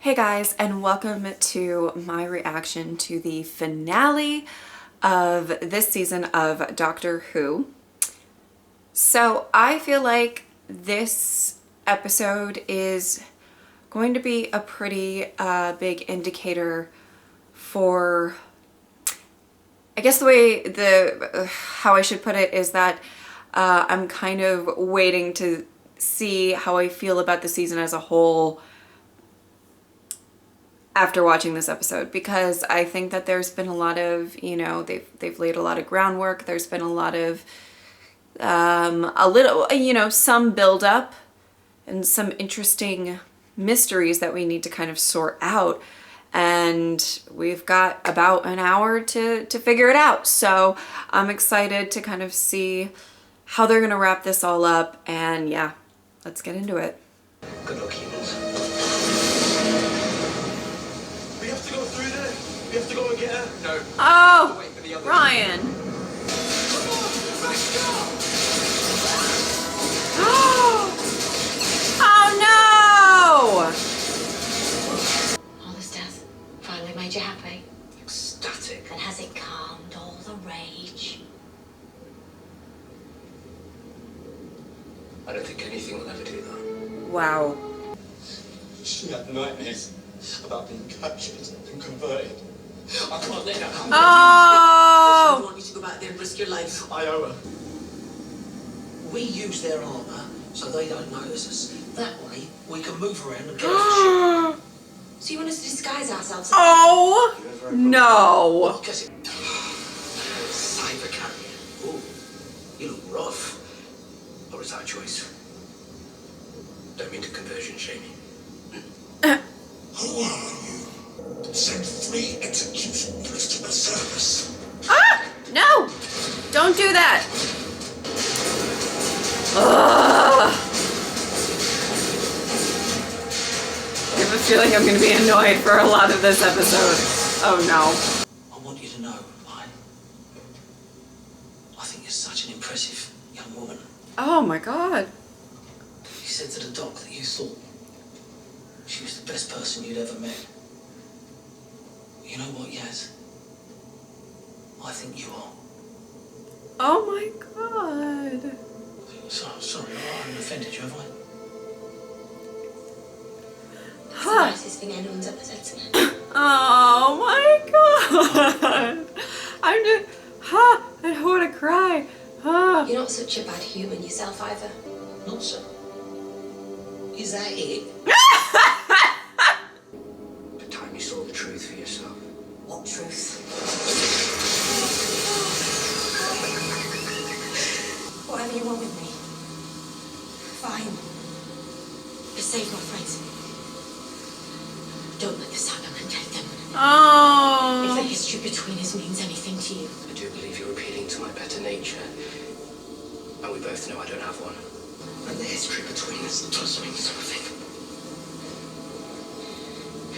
Hey guys, and welcome to my reaction to the finale of this season of Doctor Who. So I feel like this episode is going to be a pretty big indicator for, I guess how I should put it is that I'm kind of waiting to see how I feel about the season as a whole after watching this episode, because I think that there's been a lot of, they've laid a lot of groundwork. There's been a lot of some build up and some interesting mysteries that we need to kind of sort out, and we've got about an hour to figure it out. So I'm excited to kind of see how they're gonna wrap this all up, and yeah, let's get into it. Good luck, humans. We have to go through there. We have to go and get her. No. Oh, Ryan. Come on, let's go. Oh no! All this death finally made you happy? Ecstatic. And has it calmed all the rage? I don't think anything will ever do that. Wow. She had nightmares about being captured and converted. I can't let that happen. Oh! I want you to go back there and risk your life. I owe her. We use their armour so they don't notice us. That way, we can move around and get off So you want us to disguise ourselves? Oh no! Guess it. Cyber carrier. Ooh, you look rough. Or is that a choice? Don't mean to conversion shame you. Who are you? Send 3 executioners to the service. Ah! No! Don't do that! Ugh. I have a feeling I'm going to be annoyed for a lot of this episode. Oh no. I want you to know, Ryan. I think you're such an impressive young woman. Oh my god. You said to the doc that you thought she was the best person you'd ever met. You know what, Yaz? I think you are. Oh my god. Sorry, I haven't offended you, have I? It's the nicest thing anyone's ever said to me. Oh my god. I'm just, I don't want to cry. You're not such a bad human yourself either. Not so. Is that it? The time you saw the truth for yourself. What truth? Whatever you want with me. Fine. But save my friends. Don't let the Cybermen take them. Oh. If the history between us means anything to you. I do believe you're appealing to my better nature. And we both know I don't have one. And the history between us does mean something.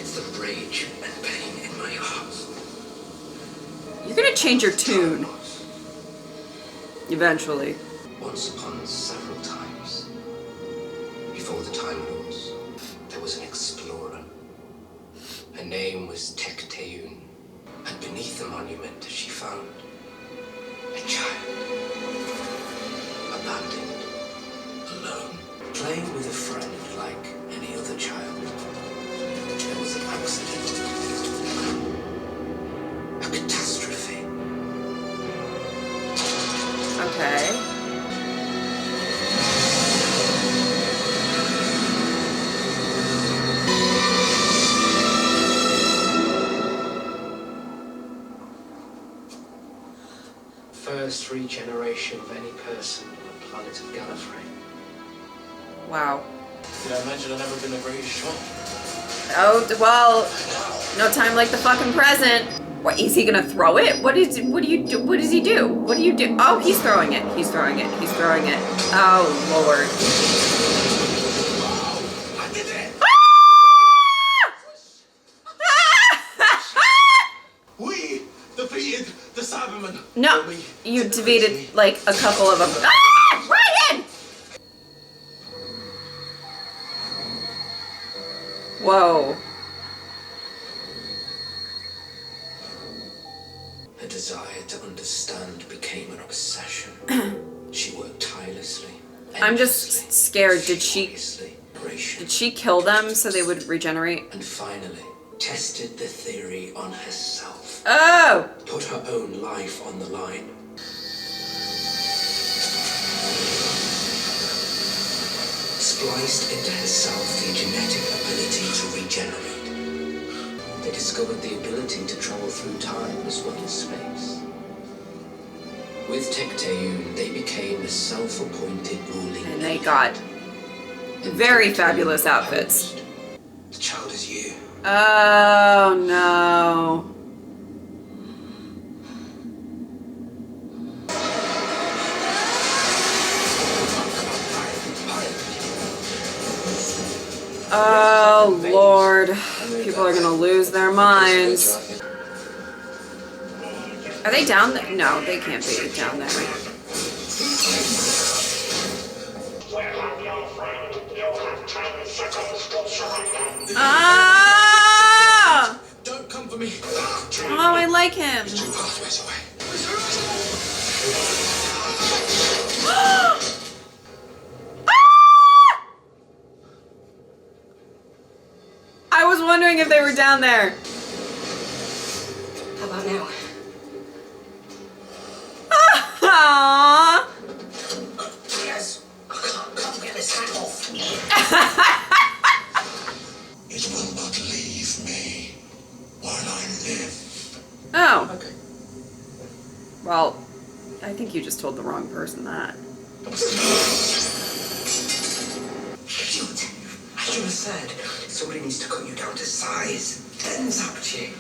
It's the rage and pain in my heart. You're gonna change your tune. Eventually. Once upon several times, before the Time Lords, there was an explorer. Her name was Tecteun, and beneath the monument she found a child. Abandoned, alone, playing with a friend like any other child. There was an accident. A catastrophe. Okay. First regeneration of any person on the planet of Gallifrey. Wow. Did I mention I've never been the greatest shot? Oh, well, no time like the fucking present. What, is he gonna throw it? What do you do? What does he do? What do you do? Oh, he's throwing it. He's throwing it. He's throwing it. Oh, Lord. I did it! We defeated the Cybermen. No, Only you to defeated me. like a couple of them. Ah! Ryan! Whoa. to understand became an obsession. She worked tirelessly. I'm just scared. Did she kill them so they would regenerate? And finally, tested the theory on herself. Oh! Put her own life on the line. Spliced into herself the genetic ability to regenerate. They discovered the ability to travel through time as well as space. With Tecteun, they became the self-appointed ruling. And they got very fabulous outfits. The child is you. Oh no. Oh Lord. People are gonna lose their minds. Are they down there? No, they can't be down there. Ah! Don't come for me. Oh, I like him. Two pathways away. I was wondering if they were down there. How about now? Aww. Yes. I can't get this hat off. It will not leave me while I live. Oh. Okay. Well, I think you just told the wrong person that. Idiot. I should have said, somebody needs to cut you down to size. Then zapped you.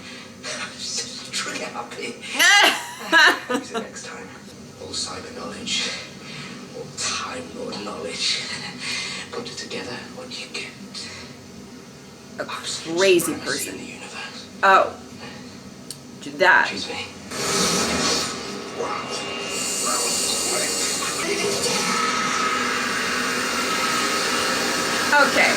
I'm just truly happy. Use it next time. All cyber knowledge. All Time Lord knowledge. Put it together, what you get. A crazy person. In the universe. Oh. Do that. Excuse me. Okay.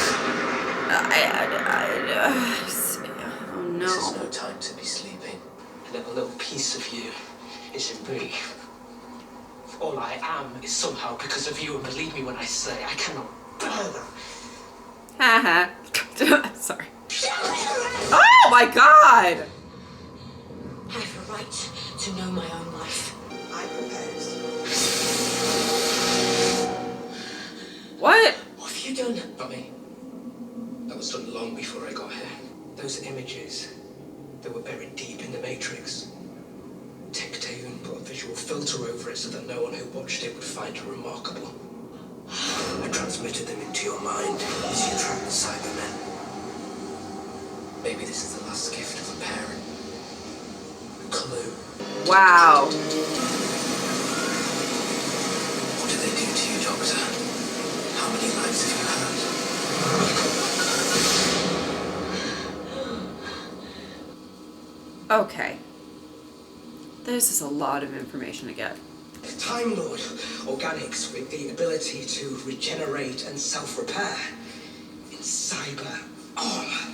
Oh no. This is no time to be sleeping. And a little piece of you is in me. All I am is somehow because of you, and believe me when I say I cannot bear that. Haha. Sorry. Oh my god! I have a right to know my own life. I propose. What? What have you done? Not me. That was done long before I got here. Those images, they were buried deep in the Matrix. Tecteun put a visual filter over it so that no one who watched it would find it remarkable. I transmitted them into your mind as you track the Cybermen. Maybe this is the last gift of a parent. A clue. Wow. What did they do to you, Doctor? How many lives have you had? Okay. This is a lot of information to get. Time Lord, organics with the ability to regenerate and self-repair. In cyber armor.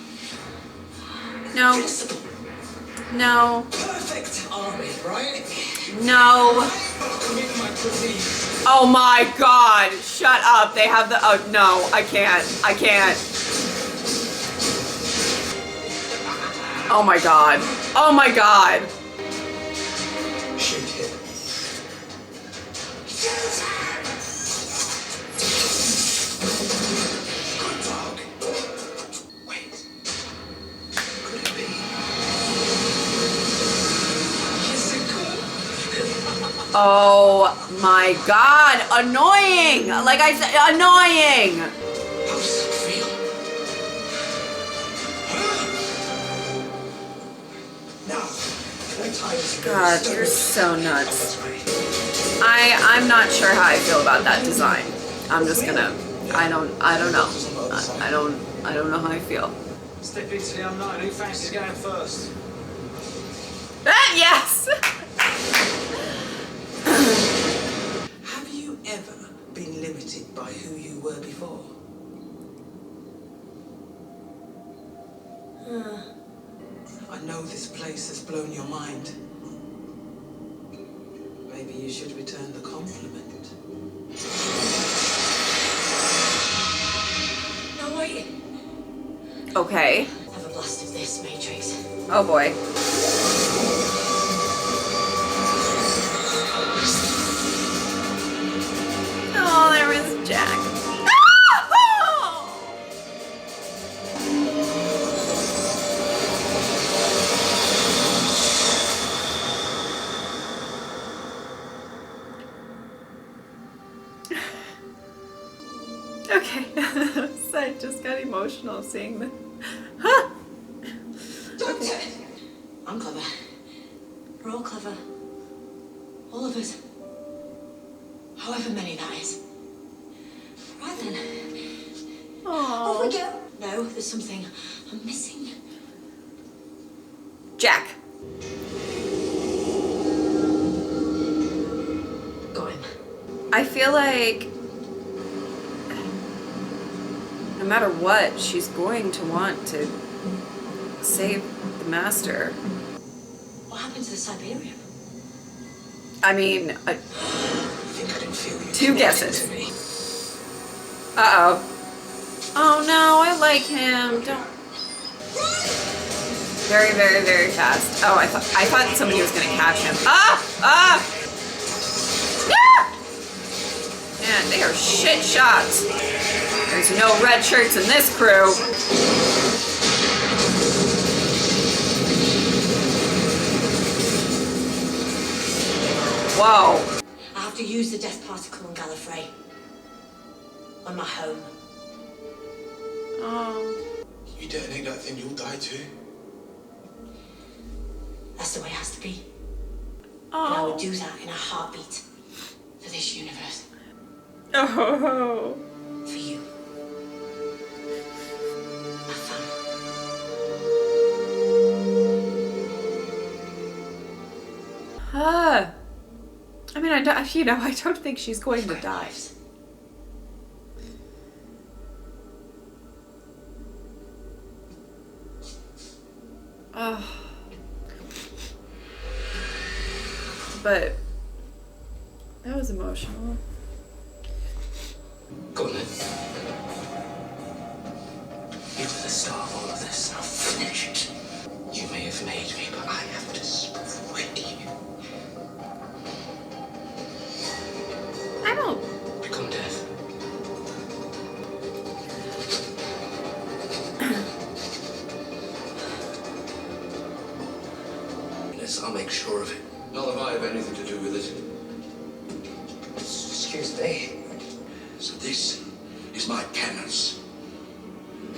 No. Invincible. No. Perfect army, right? No. Commit my disease. Oh my god. Shut up. They have the... Oh, no. I can't. I can't. Oh my god. Oh my god. Shoot him. Good dog. Wait. Could it be? Yes, it could. Oh my god. Annoying. Like I said, annoying. How does it feel? Now, can I tie this God, you're so nuts. I'm not sure how I feel about that design. I'm just gonna... I don't know. I don't know how I feel. Step into the unknown. Who fancies going first? Yes! Have you ever been limited by who you were before? I know this place has blown your mind. you should return the compliment. No, wait. Okay. Have a blast of this, Matrix. Oh boy. Oh, there was Jack. Okay. So I just got emotional seeing the. Huh. Doctor! I'm clever. We're all clever. All of us. However many that is. Right then. Aww. Over we go. No, there's something I'm missing. Jack. Got him. I feel like no matter what, she's going to want to save the master. What happened to the Siberian? I mean, I think I can feel you. Two connected guesses. to me. uh-oh. Oh no, I like him. Don't. Very, very, very fast. Oh, I thought somebody was gonna catch him. Ah! Ah! Ah! Man, they are shit shots. There's no red shirts in this crew. Whoa. I have to use the death particle on Gallifrey. On my home. Oh. You detonate that thing, you'll die too. That's the way it has to be. And I would Oh. do that in a heartbeat. For this universe. Oh. For you. My family. Huh. I mean, I don't think she's going to die. Lives. Oh. But that was emotional. Go on then. You're the star of all of this. Now finish it. You may have made me, but I have destroyed you. I don't. Become death. Yes, I'll make sure of it. Not that I have anything to do with it. Excuse me. So this is my penance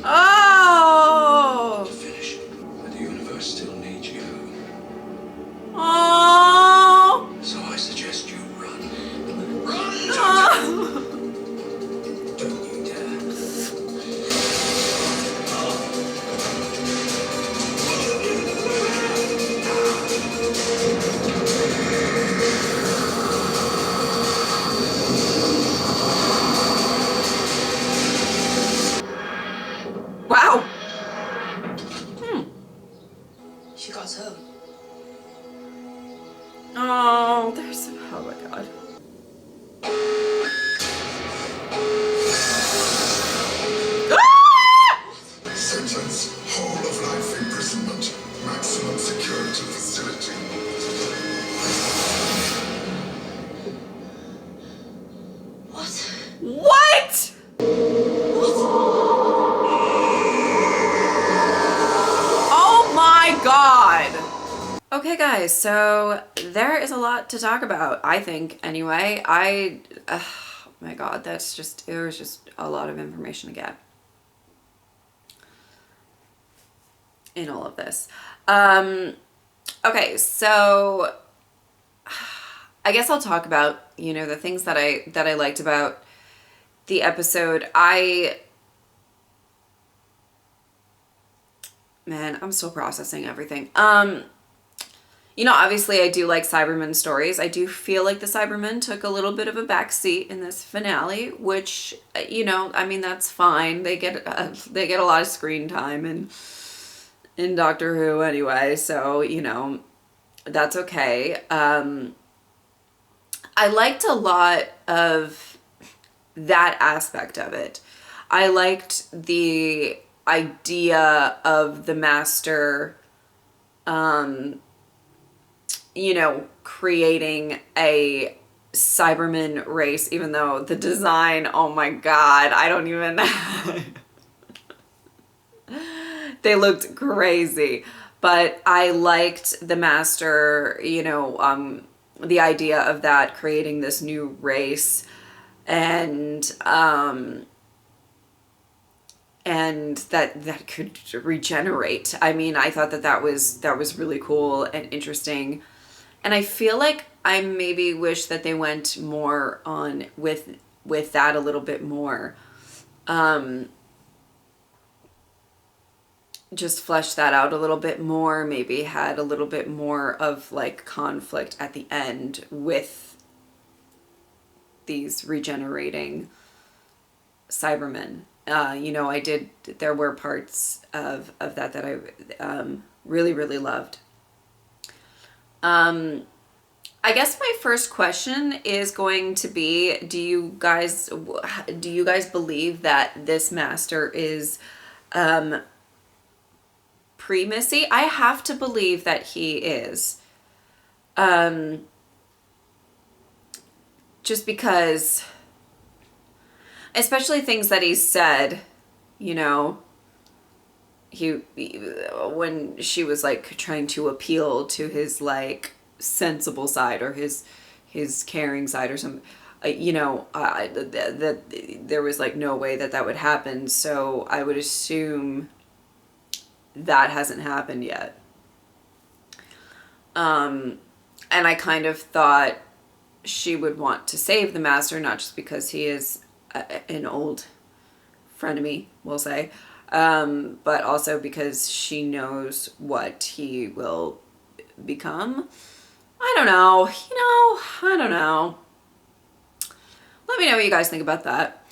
Oh. to finish. But the universe still needs you. Oh. So I suggest you run. Run! Oh. Don't you dare. Wow. She got home. Oh, there's. Oh my god. Ah! Sentence, whole of life imprisonment, maximum security facility. What? What? Oh my god. Okay guys, so there is a lot to talk about, I think, anyway. Oh my god, it was just a lot of information to get in all of this. Okay, so I guess I'll talk about, the things that I liked about the episode. Man, I'm still processing everything. Obviously I do like Cybermen stories. I do feel like the Cybermen took a little bit of a backseat in this finale, which, I mean, that's fine. They get a lot of screen time in Doctor Who anyway, so, that's okay. I liked a lot of that aspect of it. I liked the idea of the master, you know, creating a Cyberman race, even though the design, oh my god, I don't even they looked crazy. But I liked the master, you know, the idea of that, creating this new race, and that could regenerate. I mean, I thought that was really cool and interesting. And I feel like I maybe wish that they went more on with that a little bit more. Just flesh that out a little bit more, maybe had a little bit more of like conflict at the end with these regenerating Cybermen. You know, there were parts of that I really, really loved. I guess my first question is going to be, do you guys believe that this master is pre-Missy? I have to believe that he is. Just because, especially things that he said, you know, when she was like trying to appeal to his like sensible side, or his caring side, or something, you know, that there was like no way that would happen. So I would assume that hasn't happened yet. And I kind of thought she would want to save the master, not just because he is an old frenemy, we'll say, but also because she knows what he will become. I don't know, you know, I don't know. Let me know what you guys think about that.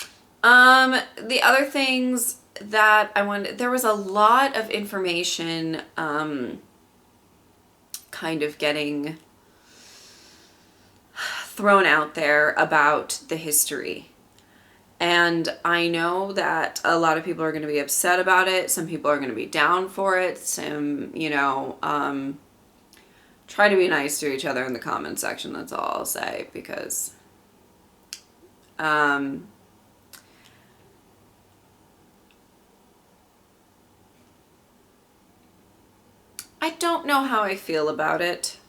The other things that I wanted, there was a lot of information kind of getting thrown out there about the history. And I know that a lot of people are going to be upset about it. Some people are going to be down for it. Some, you know, try to be nice to each other in the comment section. That's all I'll say, because I don't know how I feel about it.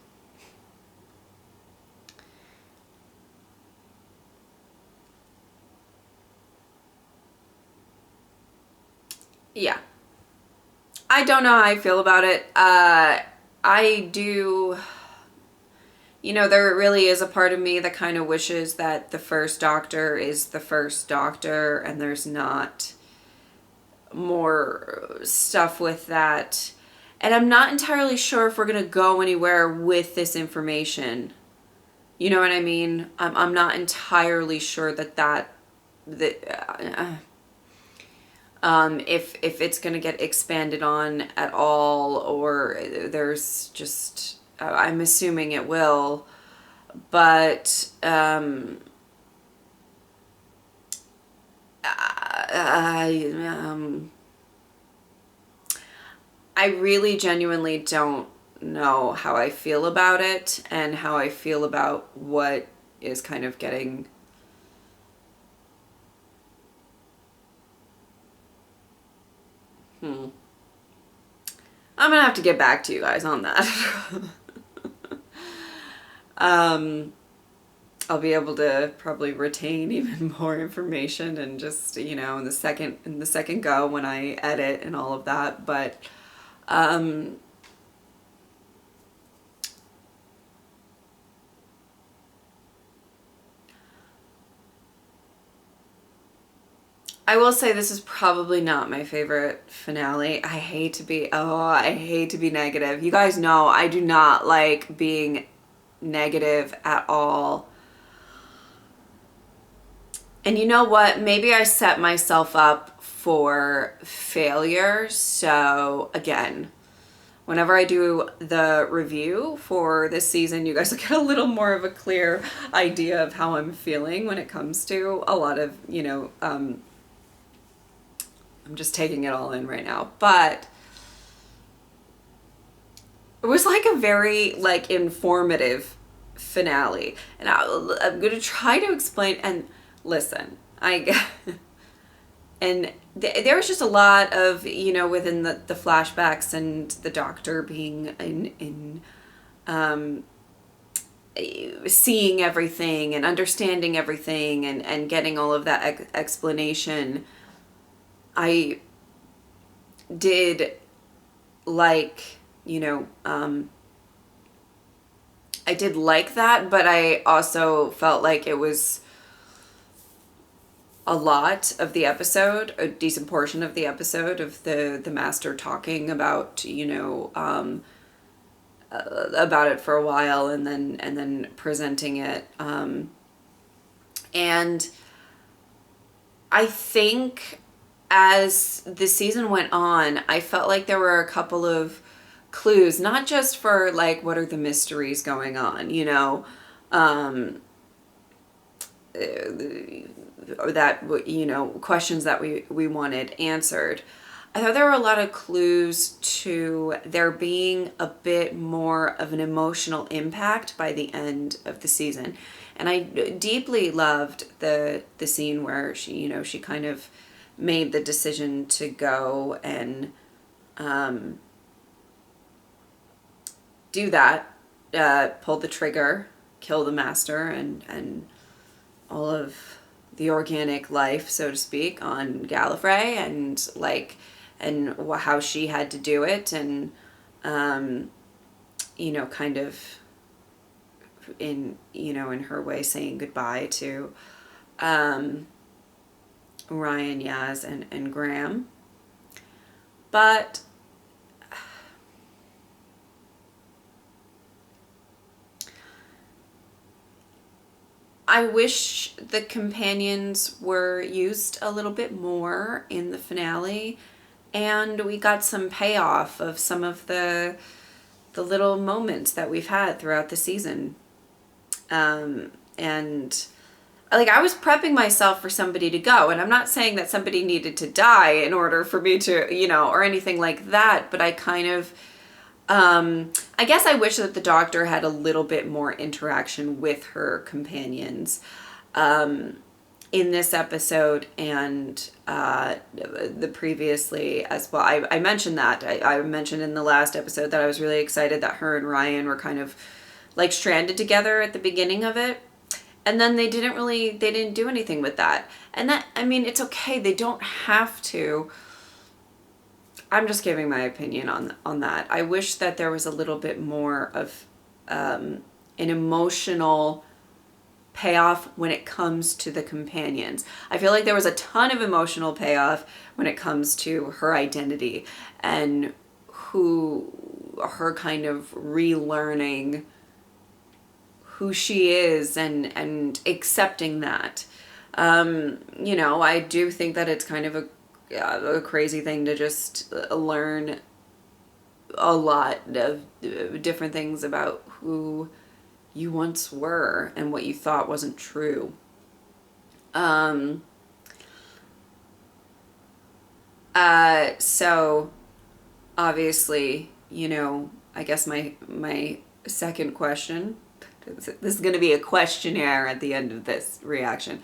Yeah. I don't know how I feel about it. I do, you know, there really is a part of me that kind of wishes that the first Doctor is the first Doctor and there's not more stuff with that. And I'm not entirely sure if we're going to go anywhere with this information. You know what I mean? I'm not entirely sure if it's going to get expanded on at all, or there's just, I'm assuming it will, but I really genuinely don't know how I feel about it, and how I feel about what is kind of getting I'm gonna have to get back to you guys on that. I'll be able to probably retain even more information, and just, you know, in the second go when I edit and all of that, but I will say this is probably not my favorite finale. I hate to be negative. You guys know I do not like being negative at all. And you know what? Maybe I set myself up for failure. So again, whenever I do the review for this season, you guys will get a little more of a clear idea of how I'm feeling when it comes to a lot of, you know, I'm just taking it all in right now. But it was like a very like informative finale, and I'm going to try to explain. And listen, and there was just a lot of, you know, within the flashbacks and the doctor being in seeing everything and understanding everything and getting all of that explanation. I did like, you know, I did like that, but I also felt like it was a lot of the episode, a decent portion of the episode, of the master talking about, you know, about it for a while and then presenting it. And I think as the season went on, I felt like there were a couple of clues, not just for like what are the mysteries going on, you know, or that, you know, questions that we wanted answered. I thought there were a lot of clues to there being a bit more of an emotional impact by the end of the season. And I deeply loved the scene where she, you know, she kind of made the decision to go and do that, pull the trigger, kill the master and all of the organic life, so to speak, on Gallifrey, and like, and how she had to do it, and you know, kind of in, you know, in her way saying goodbye to Ryan, Yaz, and Graham. But I wish the companions were used a little bit more in the finale, and we got some payoff of some of the little moments that we've had throughout the season. And like, I was prepping myself for somebody to go, and I'm not saying that somebody needed to die in order for me to, you know, or anything like that, but I kind of, I guess I wish that the doctor had a little bit more interaction with her companions in this episode and the previously as well. I mentioned that. I mentioned in the last episode that I was really excited that her and Ryan were kind of like stranded together at the beginning of it. And then they didn't do anything with that. And that, I mean, it's okay. They don't have to. I'm just giving my opinion on that. I wish that there was a little bit more of an emotional payoff when it comes to the companions. I feel like there was a ton of emotional payoff when it comes to her identity and her kind of relearning who she is and accepting that. You know, I do think that it's kind of a crazy thing to just learn a lot of different things about who you once were and what you thought wasn't true. So obviously, you know, I guess my second question, this is going to be a questionnaire at the end of this reaction,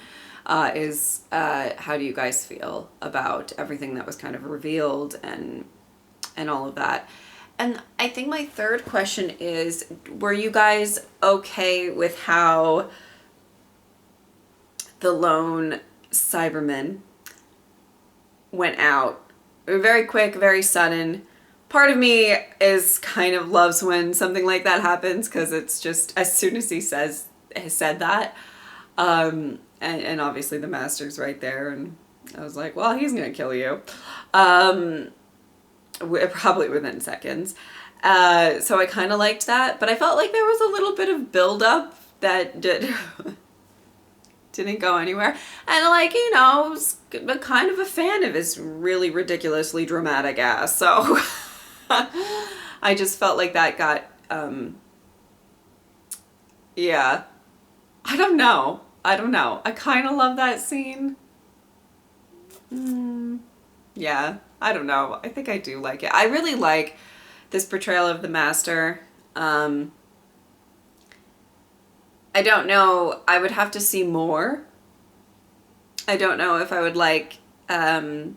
is how do you guys feel about everything that was kind of revealed and all of that? And I think my third question is, were you guys okay with how the lone Cyberman went out? Very quick, very sudden. Part of me is kind of loves when something like that happens, because it's just as soon as he said that, and obviously the master's right there, and I was like, well, he's gonna kill you, probably within seconds. So I kind of liked that, but I felt like there was a little bit of build-up that didn't go anywhere. And like, you know, I was kind of a fan of his really ridiculously dramatic ass, so I I just felt like that got, yeah. I don't know. I kind of love that scene. Yeah, I don't know. I think I do like it. I really like this portrayal of the Master. I don't know. I would have to see more. I don't know if I would like, I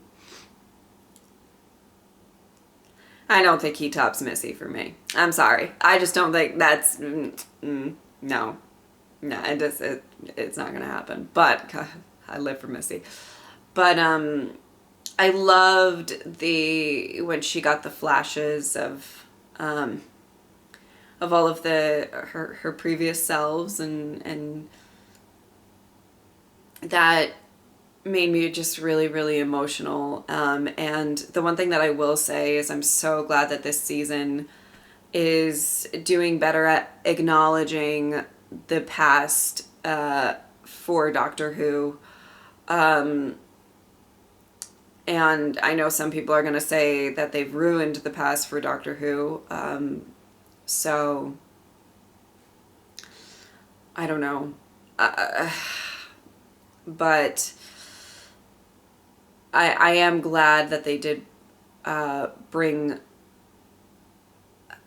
don't think he tops Missy for me. I'm sorry. I just don't think that's, no. No, it's not going to happen. But, God, I live for Missy. But, I loved when she got the flashes of all of her previous selves, and that made me just really, really emotional. And the one thing that I will say is I'm so glad that this season is doing better at acknowledging the past for Doctor Who. And I know some people are going to say that they've ruined the past for Doctor Who. So, I don't know. But I am glad that they did bring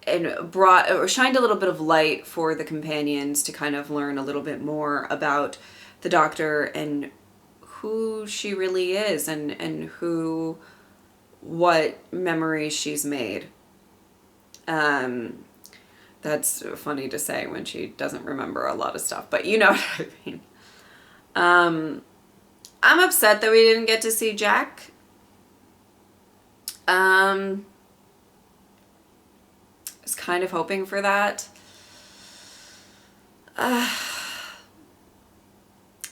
and brought or shined a little bit of light for the companions to kind of learn a little bit more about the Doctor and who she really is, and what memories she's made. That's funny to say when she doesn't remember a lot of stuff, but you know what I mean. I'm upset that we didn't get to see Jack. I was kind of hoping for that.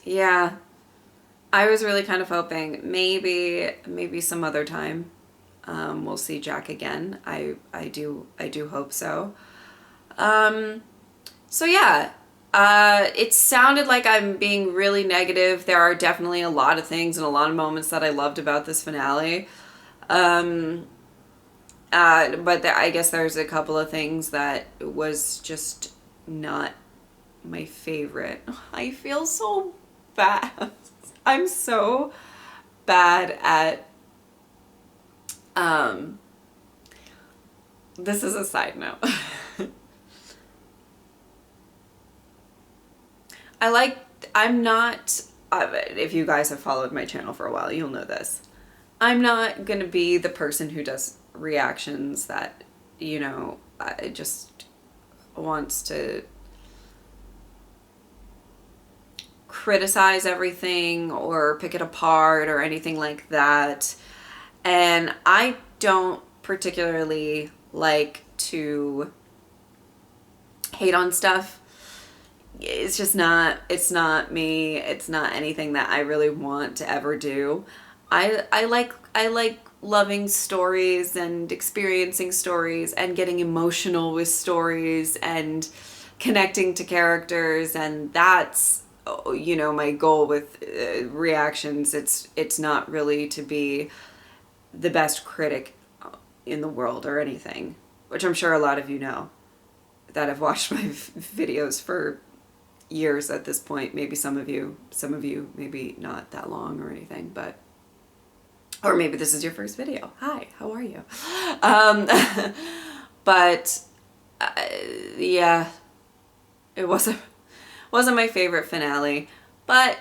Yeah. I was really kind of hoping maybe some other time we'll see Jack again. I do hope so. So yeah, it sounded like I'm being really negative. There are definitely a lot of things and a lot of moments that I loved about this finale. But I guess there's a couple of things that was just not my favorite. I feel so bad. I'm so bad at, this is a side note. I'm not, if you guys have followed my channel for a while, you'll know this. I'm not going to be the person who does reactions that, just wants to criticize everything or pick it apart or anything like that. And I don't particularly like to hate on stuff. It's just not, it's not me. It's not anything that I really want to ever do. I like loving stories and experiencing stories and getting emotional with stories and connecting to characters, and that's my goal with reactions. It's not really to be the best critic in the world or anything, which I'm sure a lot of you know that have watched my videos for years at this point. Maybe some of you maybe not that long or anything, but or maybe this is your first video. Hi, how are you? But yeah, it wasn't my favorite finale, but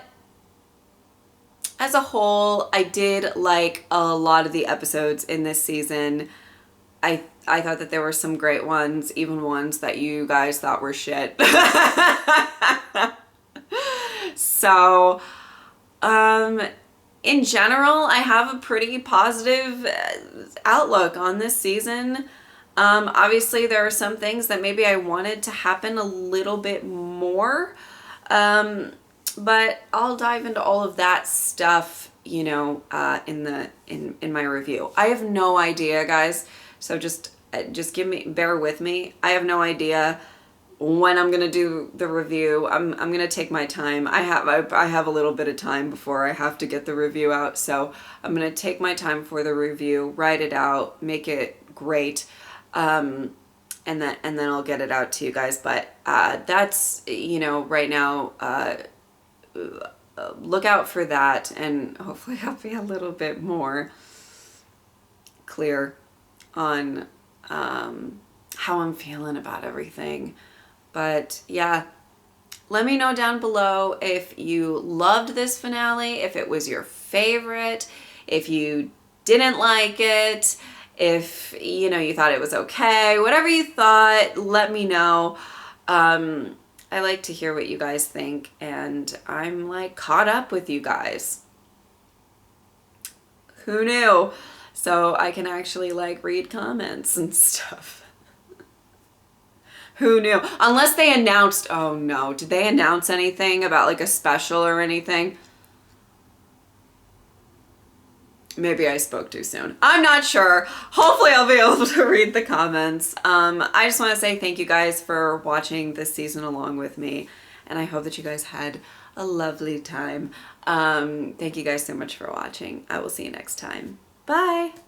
as a whole, I did like a lot of the episodes in this season. I thought that there were some great ones, even ones that you guys thought were shit. So, in general, I have a pretty positive outlook on this season. Obviously, there are some things that maybe I wanted to happen a little bit more, but I'll dive into all of that stuff, in my review. I have no idea, guys. So just bear with me. I have no idea when I'm gonna do the review. I'm gonna take my time. I have a little bit of time before I have to get the review out, so I'm gonna take my time for the review, write it out, make it great. And then I'll get it out to you guys. But that's, you know, right now, look out for that, and hopefully I'll be a little bit more clear on how I'm feeling about everything. But yeah, let me know down below if you loved this finale, if it was your favorite, if you didn't like it, if, you know, you thought it was okay, whatever you thought, let me know. I like to hear what you guys think, and I'm like caught up with you guys. Who knew? So I can actually like read comments and stuff. Who knew? Unless they announced, oh no, did they announce anything about like a special or anything? Maybe I spoke too soon. I'm not sure. Hopefully I'll be able to read the comments. I just want to say thank you guys for watching this season along with me. And I hope that you guys had a lovely time. Thank you guys so much for watching. I will see you next time. Bye.